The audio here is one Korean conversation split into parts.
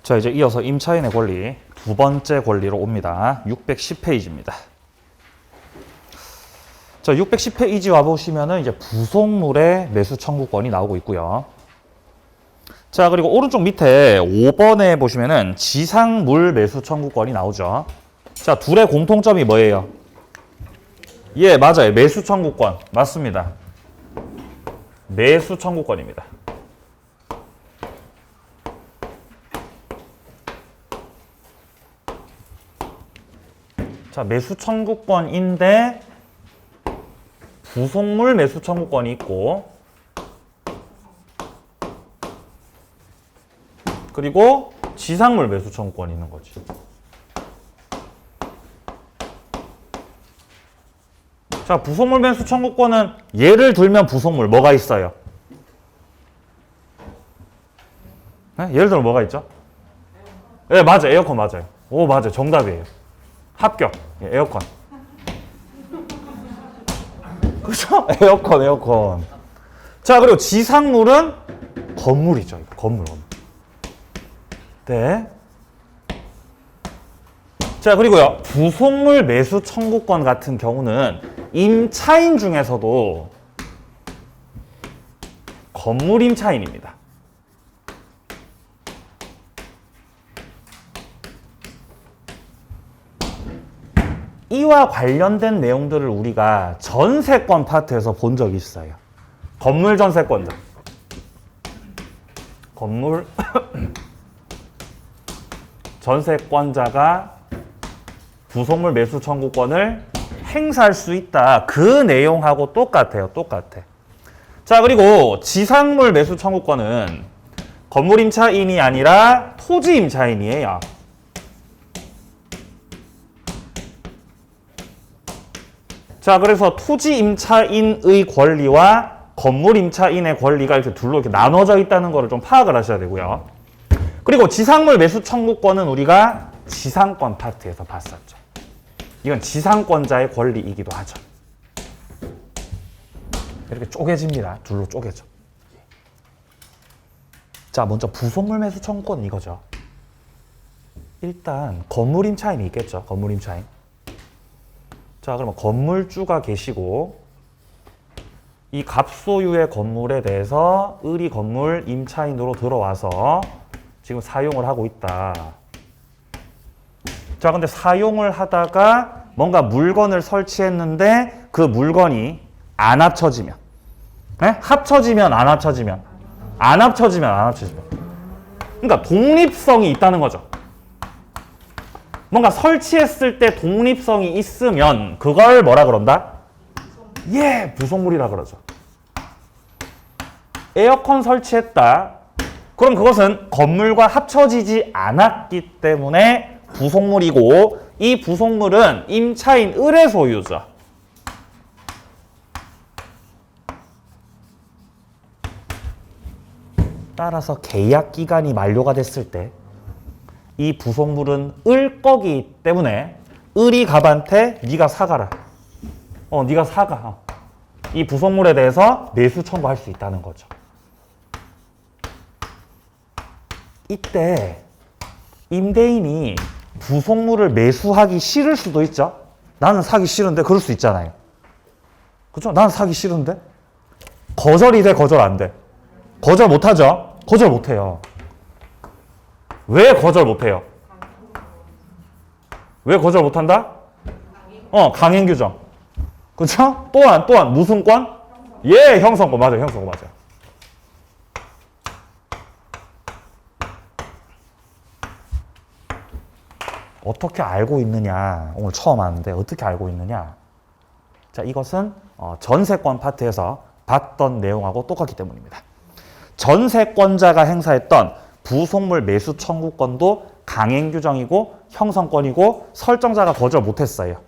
자, 이제 이어서 임차인의 권리 두 번째 권리로 옵니다. 610페이지입니다. 자, 610페이지 와보시면은 이제 부속물의 매수 청구권이 나오고 있고요. 자, 그리고 오른쪽 밑에 5번에 보시면은 지상물 매수 청구권이 나오죠. 자, 둘의 공통점이 뭐예요? 예, 맞아요. 매수 청구권. 맞습니다. 매수 청구권입니다. 자, 매수 청구권인데 부속물 매수 청구권이 있고, 그리고 지상물 매수 청구권이 있는 거지. 자, 부속물 매수 청구권은 예를 들면 부속물 뭐가 있어요? 네? 예를 들면 뭐가 있죠? 네, 맞아요. 에어컨 맞아요. 오, 맞아요. 정답이에요. 합격. 예, 에어컨. 그렇죠? 에어컨. 자, 그리고 지상물은 건물이죠. 건물. 네. 자, 그리고요. 부속물 매수 청구권 같은 경우는 임차인 중에서도 건물 임차인입니다. 이와 관련된 내용들을 우리가 전세권 파트에서 본 적이 있어요. 건물 전세권자. 건물 전세권자가 부속물 매수 청구권을 행사할 수 있다. 그 내용하고 똑같아요. 똑같아. 자, 그리고 지상물 매수 청구권은 건물 임차인이 아니라 토지 임차인이에요. 자, 그래서 토지 임차인의 권리와 건물 임차인의 권리가 이렇게 둘로 이렇게 나눠져 있다는 것을 좀 파악을 하셔야 되고요. 그리고 지상물 매수 청구권은 우리가 지상권 파트에서 봤었죠. 이건 지상권자의 권리이기도 하죠. 이렇게 쪼개집니다. 둘로 쪼개져. 자, 먼저 부속물 매수 청구권은 이거죠. 일단 건물 임차인이 있겠죠. 건물 임차인. 자, 그러면 건물주가 계시고 이 갑소유의 건물에 대해서 을이 건물 임차인으로 들어와서 지금 사용을 하고 있다. 자, 근데 사용을 하다가 뭔가 물건을 설치했는데 그 물건이 안 합쳐지면, 네? 합쳐지면 안 합쳐지면, 안 합쳐지면 안 합쳐지면. 그러니까 독립성이 있다는 거죠. 뭔가 설치했을 때 독립성이 있으면 그걸 뭐라 그런다? 예, 부속물이라 그러죠. 에어컨 설치했다. 그럼 그것은 건물과 합쳐지지 않았기 때문에 부속물이고, 이 부속물은 임차인 을의 소유죠. 따라서 계약 기간이 만료가 됐을 때 이 부속물은 을 거기 때문에 을이 갑한테 네가 사가라. 네가 사가. 이 부속물에 대해서 매수 청구할 수 있다는 거죠. 이때 임대인이 부속물을 매수하기 싫을 수도 있죠. 나는 사기 싫은데. 그럴 수 있잖아요. 그렇죠? 나는 사기 싫은데. 거절이 돼, 거절 안 돼? 거절 못 하죠? 거절 못 해요. 왜 거절 못 해요? 왜 거절 못 한다? 강행 규정. 그렇죠? 또한 무슨 권? 예, 형성권. 맞아요. 형성권 맞아요. 어떻게 알고 있느냐? 오늘 처음 하는데 어떻게 알고 있느냐? 자, 이것은 전세권 파트에서 봤던 내용하고 똑같기 때문입니다. 전세권자가 행사했던 부속물 매수 청구권도 강행 규정이고 형성권이고 설정자가 거절 못했어요.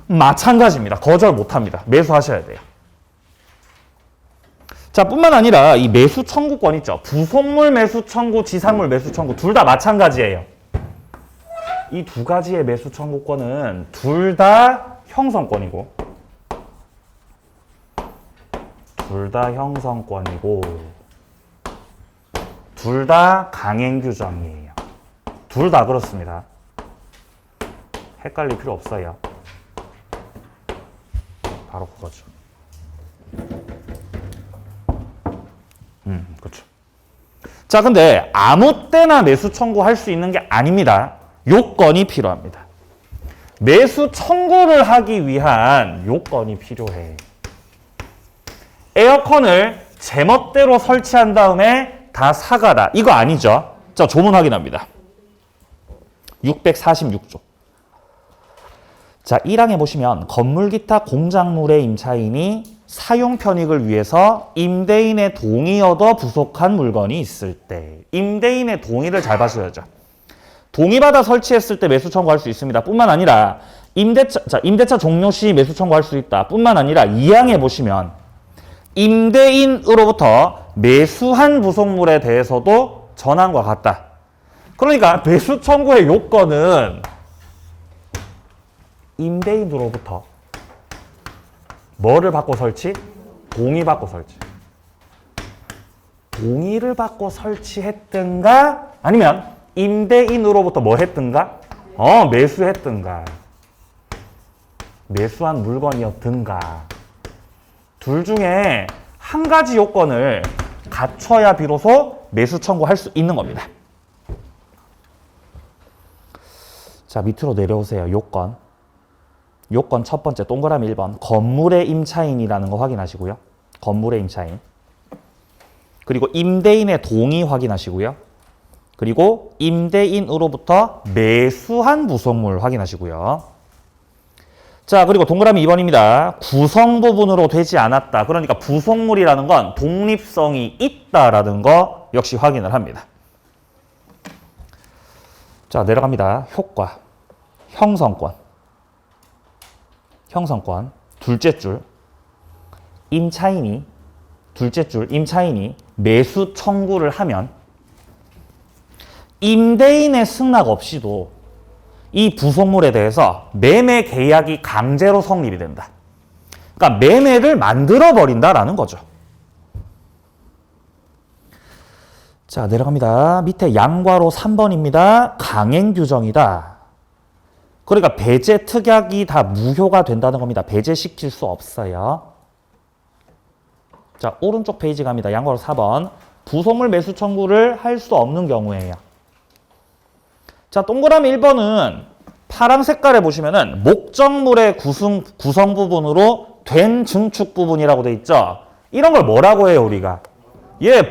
마찬가지입니다. 거절 못합니다. 매수하셔야 돼요. 자, 뿐만 아니라 이 매수 청구권 있죠. 부속물 매수 청구, 지상물 매수 청구 둘 다 마찬가지예요. 이 두 가지의 매수 청구권은 둘 다 형성권이고, 둘 다 형성권이고, 둘 다 강행 규정이에요. 둘 다 그렇습니다. 헷갈릴 필요 없어요. 바로 그거죠. 그렇죠. 자, 근데 아무 때나 매수 청구할 수 있는 게 아닙니다. 요건이 필요합니다. 매수 청구를 하기 위한 요건이 필요해. 에어컨을 제멋대로 설치한 다음에 다 사가라. 이거 아니죠? 자, 조문 확인합니다. 646조. 자, 1항에 보시면 건물 기타 공작물의 임차인이 사용 편익을 위해서 임대인의 동의 얻어 부속한 물건이 있을 때 임대인의 동의를 잘 봐줘야죠. 동의받아 설치했을 때 매수 청구할 수 있습니다. 뿐만 아니라 임대차 종료 시 매수 청구할 수 있다. 뿐만 아니라 2항에 보시면 임대인으로부터 매수한 부속물에 대해서도 전항과 같다. 그러니까 매수 청구의 요건은 임대인으로부터 뭐를 받고 설치? 동의 받고 설치. 동의를 받고 설치했든가 아니면 임대인으로부터 뭐 했든가? 매수했든가. 매수한 물건이었든가. 둘 중에 한 가지 요건을 갖춰야 비로소 매수 청구할 수 있는 겁니다. 자, 밑으로 내려오세요. 요건. 요건 첫 번째 동그라미 1번 건물의 임차인이라는 거 확인하시고요. 건물의 임차인. 그리고 임대인의 동의 확인하시고요. 그리고 임대인으로부터 매수한 부속물 확인하시고요. 자, 그리고 동그라미 2번입니다. 구성 부분으로 되지 않았다. 그러니까 부속물이라는 건 독립성이 있다라는 거 역시 확인을 합니다. 자, 내려갑니다. 효과. 형성권. 형성권. 둘째 줄. 임차인이 매수 청구를 하면 임대인의 승낙 없이도 이 부속물에 대해서 매매 계약이 강제로 성립이 된다. 그러니까 매매를 만들어 버린다라는 거죠. 자, 내려갑니다. 밑에 양괄호 3번입니다. 강행 규정이다. 그러니까 배제 특약이 다 무효가 된다는 겁니다. 배제시킬 수 없어요. 자, 오른쪽 페이지 갑니다. 양괄호 4번. 부속물 매수 청구를 할 수 없는 경우에요. 자, 동그라미 1번은 파란 색깔에 보시면은 목적물의 구성 부분으로 된 증축 부분이라고 돼 있죠. 이런 걸 뭐라고 해요, 우리가?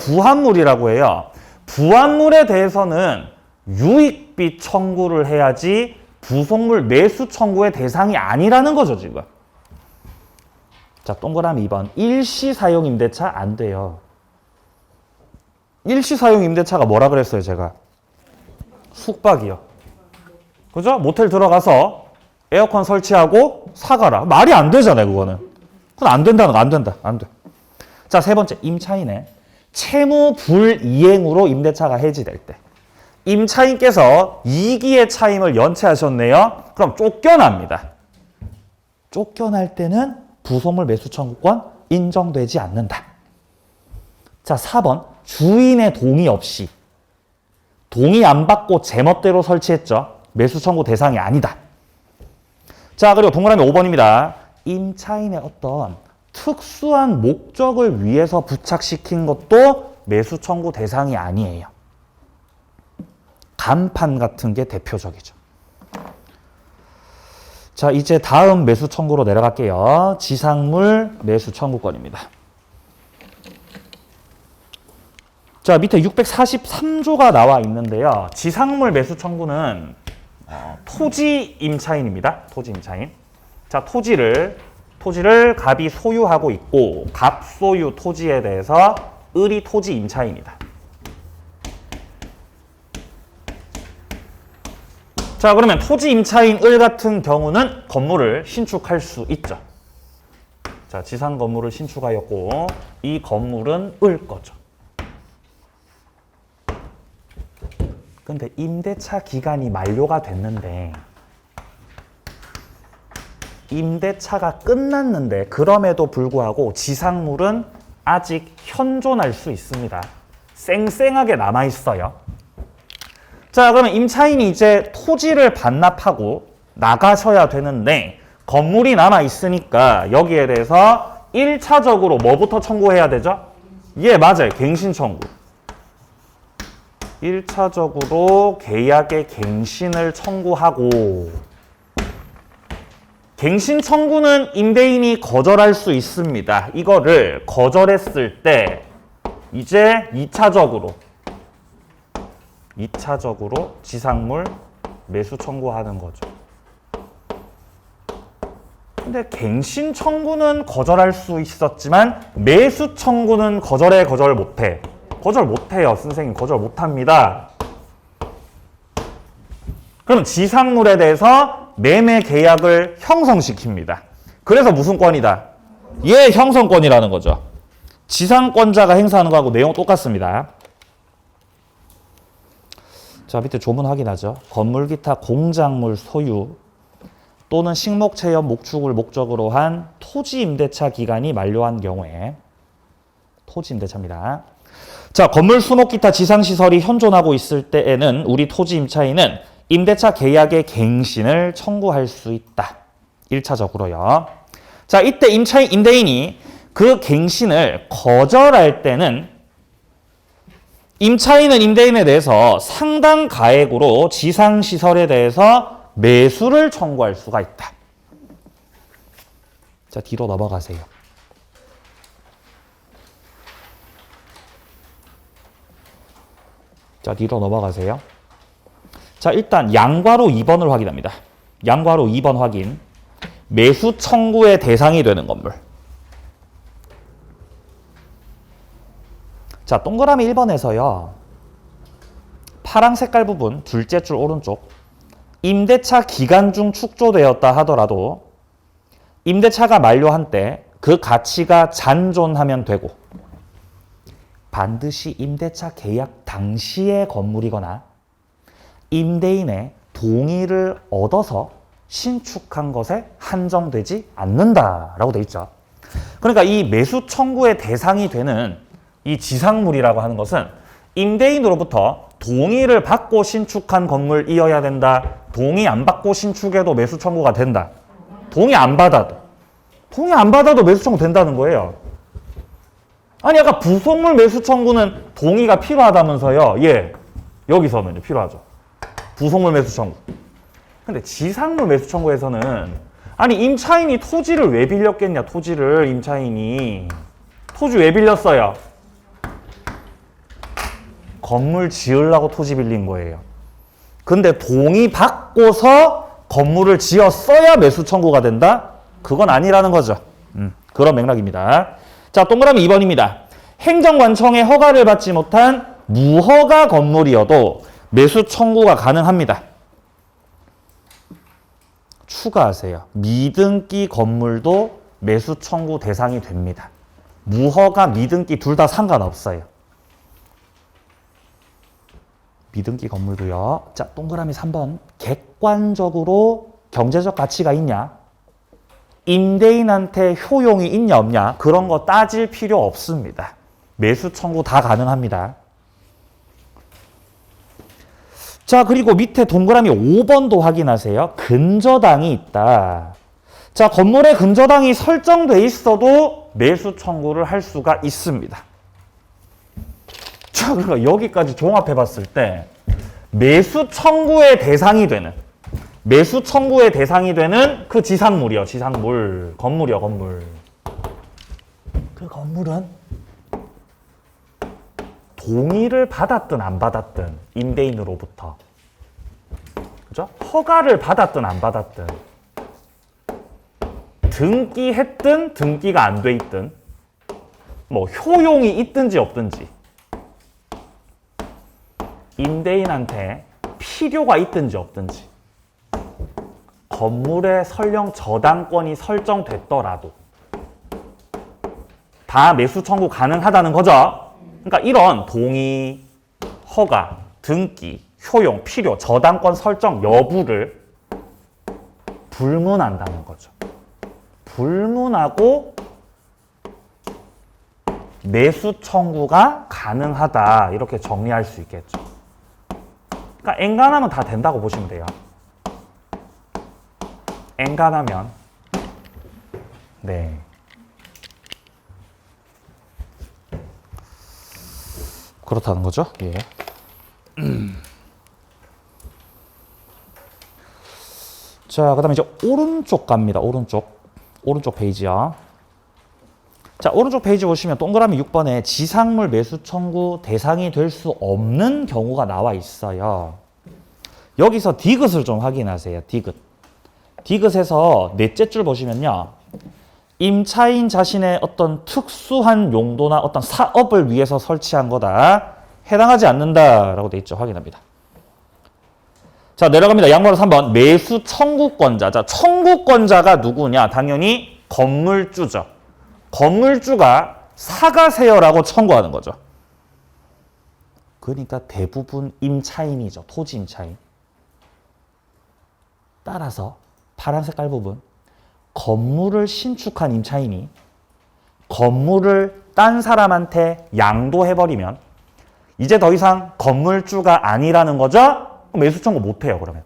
부합물이라고 해요. 부합물에 대해서는 유익비 청구를 해야지 부속물 매수 청구의 대상이 아니라는 거죠, 지금. 자, 동그라미 2번. 일시 사용 임대차 안 돼요. 일시 사용 임대차가 뭐라 그랬어요, 제가? 숙박이요. 그죠? 모텔 들어가서 에어컨 설치하고 사가라. 말이 안 되잖아요, 그거는. 그건 안 된다는 거, 안 된다. 안 돼. 자, 세 번째. 임차인의 채무 불이행으로 임대차가 해지될 때. 임차인께서 2기의 차임을 연체하셨네요. 그럼 쫓겨납니다. 쫓겨날 때는 부속물 매수 청구권 인정되지 않는다. 자, 4번. 주인의 동의 없이 동의 안 받고 제멋대로 설치했죠. 매수 청구 대상이 아니다. 자, 그리고 동그라미 5번입니다. 임차인의 어떤 특수한 목적을 위해서 부착시킨 것도 매수 청구 대상이 아니에요. 간판 같은 게 대표적이죠. 자, 이제 다음 매수 청구로 내려갈게요. 지상물 매수 청구권입니다. 자, 밑에 643조가 나와 있는데요. 지상물 매수 청구는 토지 임차인입니다. 토지 임차인. 자, 토지를 갑이 소유하고 있고 갑 소유 토지에 대해서 을이 토지 임차인이다. 자, 그러면 토지 임차인 을 같은 경우는 건물을 신축할 수 있죠. 자, 지상 건물을 신축하였고 이 건물은 을 거죠. 근데 임대차 기간이 만료가 됐는데 임대차가 끝났는데 그럼에도 불구하고 지상물은 아직 현존할 수 있습니다. 쌩쌩하게 남아있어요. 자, 그러면 임차인이 이제 토지를 반납하고 나가셔야 되는데 건물이 남아있으니까 여기에 대해서 1차적으로 뭐부터 청구해야 되죠? 예, 맞아요. 갱신 청구. 1차적으로 계약의 갱신을 청구하고 갱신 청구는 임대인이 거절할 수 있습니다. 이거를 거절했을 때 이제 2차적으로 지상물 매수 청구하는 거죠. 근데 갱신 청구는 거절할 수 있었지만 매수 청구는 거절 못해. 거절 못해요. 선생님 거절 못합니다. 그럼 지상물에 대해서 매매 계약을 형성시킵니다. 그래서 무슨 권이다? 예, 형성권이라는 거죠. 지상권자가 행사하는 거하고 내용 똑같습니다. 자, 밑에 조문 확인하죠. 건물 기타 공작물 소유 또는 식목 체험 목축을 목적으로 한 토지 임대차 기간이 만료한 경우에 토지 임대차입니다. 자, 건물 수목 기타 지상시설이 현존하고 있을 때에는 우리 토지 임차인은 임대차 계약의 갱신을 청구할 수 있다. 1차적으로요. 자, 이때 임대인이 그 갱신을 거절할 때는 임차인은 임대인에 대해서 상당 가액으로 지상시설에 대해서 매수를 청구할 수가 있다. 자, 뒤로 넘어가세요. 자, 뒤로 넘어가세요. 자, 일단 양괄호 2번을 확인합니다. 양괄호 2번 확인. 매수 청구의 대상이 되는 건물. 자, 동그라미 1번에서요. 파랑 색깔 부분 둘째 줄 오른쪽. 임대차 기간 중 축조되었다 하더라도 임대차가 만료한 때 그 가치가 잔존하면 되고 반드시 임대차 계약 당시의 건물이거나 임대인의 동의를 얻어서 신축한 것에 한정되지 않는다라고 돼 있죠. 그러니까 이 매수 청구의 대상이 되는 이 지상물이라고 하는 것은 임대인으로부터 동의를 받고 신축한 건물이어야 된다. 동의 안 받고 신축해도 매수 청구가 된다. 동의 안 받아도 매수 청구 된다는 거예요. 아니, 아까 부속물 매수 청구는 동의가 필요하다면서요. 예, 여기서는 필요하죠. 부속물 매수 청구. 근데 지상물 매수 청구에서는 아니, 임차인이 토지를 왜 빌렸겠냐. 임차인이 토지 왜 빌렸어요? 건물 지으려고 토지 빌린 거예요. 근데 동의 받고서 건물을 지었어야 매수 청구가 된다? 그건 아니라는 거죠. 그런 맥락입니다. 자, 동그라미 2번입니다. 행정관청의 허가를 받지 못한 무허가 건물이어도 매수 청구가 가능합니다. 추가하세요. 미등기 건물도 매수 청구 대상이 됩니다. 무허가, 미등기 둘 다 상관없어요. 미등기 건물도요. 자, 동그라미 3번. 객관적으로 경제적 가치가 있냐? 임대인한테 효용이 있냐 없냐? 그런 거 따질 필요 없습니다. 매수 청구 다 가능합니다. 자, 그리고 밑에 동그라미 5번도 확인하세요. 근저당이 있다. 자, 건물에 근저당이 설정돼 있어도 매수 청구를 할 수가 있습니다. 자, 그러니까 여기까지 종합해 봤을 때 매수 청구의 대상이 되는 그 지상물이요. 지상물. 건물이요. 건물. 그 건물은 동의를 받았든 안 받았든 임대인으로부터, 그죠? 허가를 받았든 안 받았든 등기했든 등기가 안 돼 있든 뭐 효용이 있든지 없든지 임대인한테 필요가 있든지 없든지 건물의 설령 저당권이 설정됐더라도 다 매수 청구 가능하다는 거죠. 그러니까 이런 동의, 허가, 등기, 효용, 필요, 저당권 설정 여부를 불문한다는 거죠. 불문하고 매수 청구가 가능하다. 이렇게 정리할 수 있겠죠. 그러니까 엔간하면 다 된다고 보시면 돼요. 엔간하면. 네. 그렇다는 거죠. 예. 자, 그 다음에 이제 오른쪽 갑니다. 오른쪽 페이지야. 자, 오른쪽 페이지 보시면 동그라미 6번에 지상물 매수 청구 대상이 될 수 없는 경우가 나와 있어요. 여기서 디귿을 좀 확인하세요. 디귿에서 넷째 줄 보시면요. 임차인 자신의 어떤 특수한 용도나 어떤 사업을 위해서 설치한 거다. 해당하지 않는다라고 돼 있죠. 확인합니다. 자, 내려갑니다. 양보로 3번. 매수 청구권자. 자, 청구권자가 누구냐? 당연히 건물주죠. 건물주가 사가세요라고 청구하는 거죠. 그러니까 대부분 임차인이죠. 토지 임차인. 따라서 파란 색깔 부분. 건물을 신축한 임차인이 건물을 딴 사람한테 양도해버리면 이제 더 이상 건물주가 아니라는 거죠? 매수 청구 못해요, 그러면.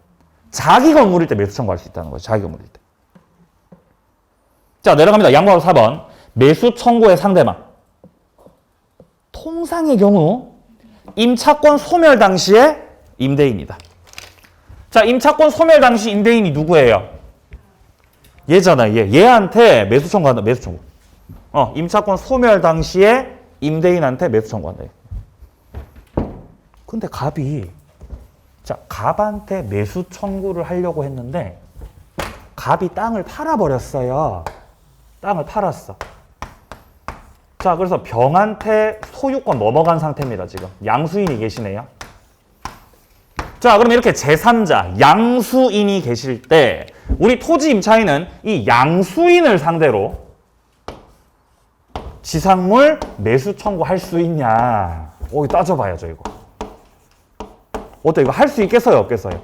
자기 건물일 때 매수 청구할 수 있다는 거죠. 자기 건물일 때. 자, 내려갑니다. 양보하고 4번. 매수 청구의 상대방. 통상의 경우 임차권 소멸 당시에 임대인이다. 자, 임차권 소멸 당시 임대인이 누구예요? 얘잖아요. 얘한테 매수 청구한다. 매수 청구. 임차권 소멸 당시에 임대인한테 매수 청구한다. 근데 갑이 갑한테 매수 청구를 하려고 했는데 갑이 땅을 팔아버렸어요. 땅을 팔았어. 자, 그래서 병한테 소유권 넘어간 상태입니다. 지금 양수인이 계시네요. 자, 그럼 이렇게 제3자 양수인이 계실 때 우리 토지 임차인은 이 양수인을 상대로 지상물 매수 청구할 수 있냐? 이거 따져봐야죠, 이거. 어때? 이거 할 수 있겠어요, 없겠어요?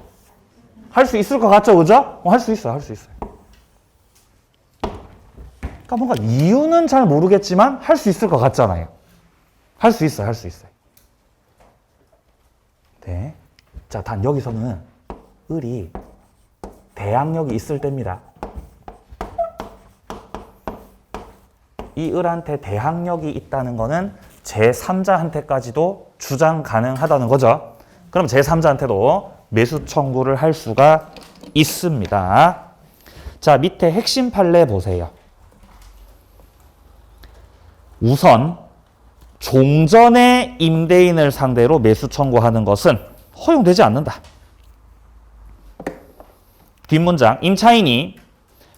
할 수 있을 것 같죠, 그죠? 할 수 있어요, 할 수 있어요. 그러니까 뭔가 이유는 잘 모르겠지만 할 수 있을 것 같잖아요. 할 수 있어요, 할 수 있어요. 네. 자, 단 여기서는 을이 대항력이 있을 때입니다. 이 을한테 대항력이 있다는 거는 제3자한테까지도 주장 가능하다는 거죠. 그럼 제3자한테도 매수 청구를 할 수가 있습니다. 자, 밑에 핵심 판례 보세요. 우선 종전의 임대인을 상대로 매수 청구하는 것은 허용되지 않는다. 뒷문장, 임차인이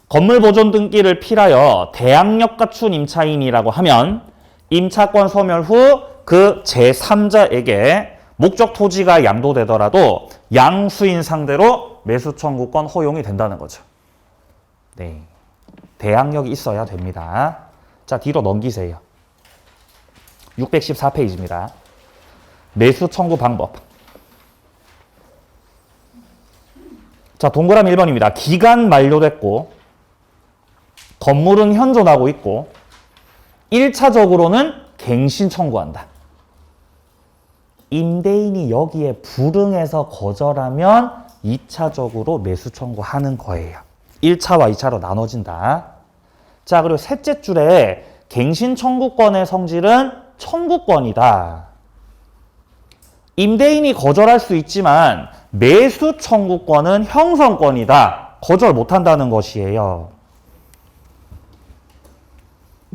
건물 보존 등기를 필하여 대항력 갖춘 임차인이라고 하면 임차권 소멸 후 그 제3자에게 목적 토지가 양도되더라도 양수인 상대로 매수 청구권 허용이 된다는 거죠. 네, 대항력이 있어야 됩니다. 자, 뒤로 넘기세요. 614페이지입니다. 매수 청구 방법. 자, 동그라미 1번입니다. 기간 만료됐고 건물은 현존하고 있고 1차적으로는 갱신 청구한다. 임대인이 여기에 불응해서 거절하면 2차적으로 매수 청구하는 거예요. 1차와 2차로 나눠진다. 자, 그리고 셋째 줄에 갱신 청구권의 성질은 청구권이다. 임대인이 거절할 수 있지만 매수 청구권은 형성권이다. 거절 못한다는 것이에요.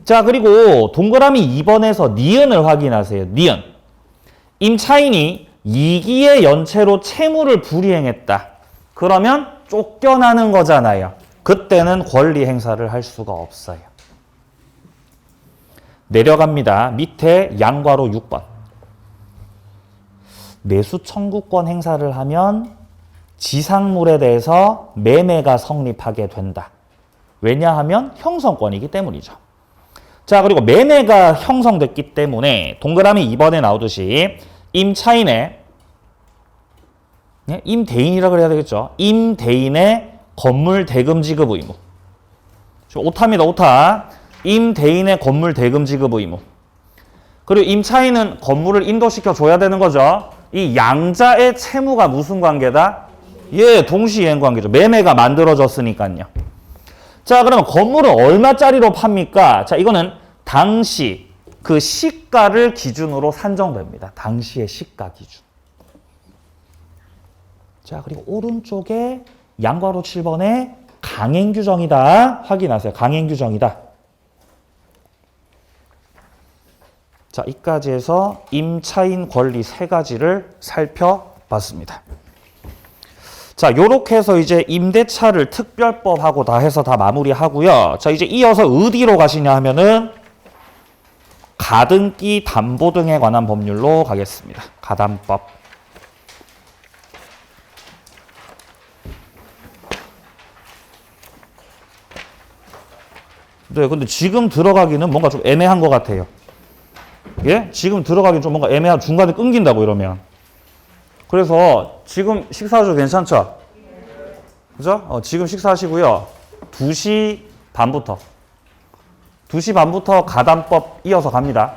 자, 그리고 동그라미 2번에서 니은을 확인하세요. 니은. 임차인이 이기의 연체로 채무를 불이행했다. 그러면 쫓겨나는 거잖아요. 그때는 권리 행사를 할 수가 없어요. 내려갑니다. 밑에 양괄호 6번. 매수 청구권 행사를 하면 지상물에 대해서 매매가 성립하게 된다. 왜냐하면 형성권이기 때문이죠. 자, 그리고 매매가 형성됐기 때문에 동그라미 2번에 나오듯이 임차인의 임대인이라고 해야 되겠죠. 임대인의 건물 대금 지급 의무. 오타입니다. 오타. 임대인의 건물 대금 지급 의무. 그리고 임차인은 건물을 인도시켜 줘야 되는 거죠. 이 양자의 채무가 무슨 관계다? 예, 동시이행 관계죠. 매매가 만들어졌으니까요. 자, 그러면 건물은 얼마짜리로 팝니까? 자, 이거는 당시 그 시가를 기준으로 산정됩니다. 당시의 시가 기준. 자, 그리고 오른쪽에 양괄호 7번에 강행규정이다. 확인하세요. 강행규정이다. 자, 이까지 해서 임차인 권리 세 가지를 살펴봤습니다. 자, 요렇게 해서 이제 임대차를 특별법하고 다 해서 다 마무리하고요. 자, 이제 이어서 어디로 가시냐 하면은 가등기 담보 등에 관한 법률로 가겠습니다. 가담법. 네, 근데 지금 들어가기는 뭔가 좀 애매한 것 같아요. 예? 지금 들어가긴 좀 뭔가 애매한, 중간에 끊긴다고 이러면. 그래서 지금 식사하셔도 괜찮죠? 그죠? 지금 식사하시고요. 2시 반부터 가담법 이어서 갑니다.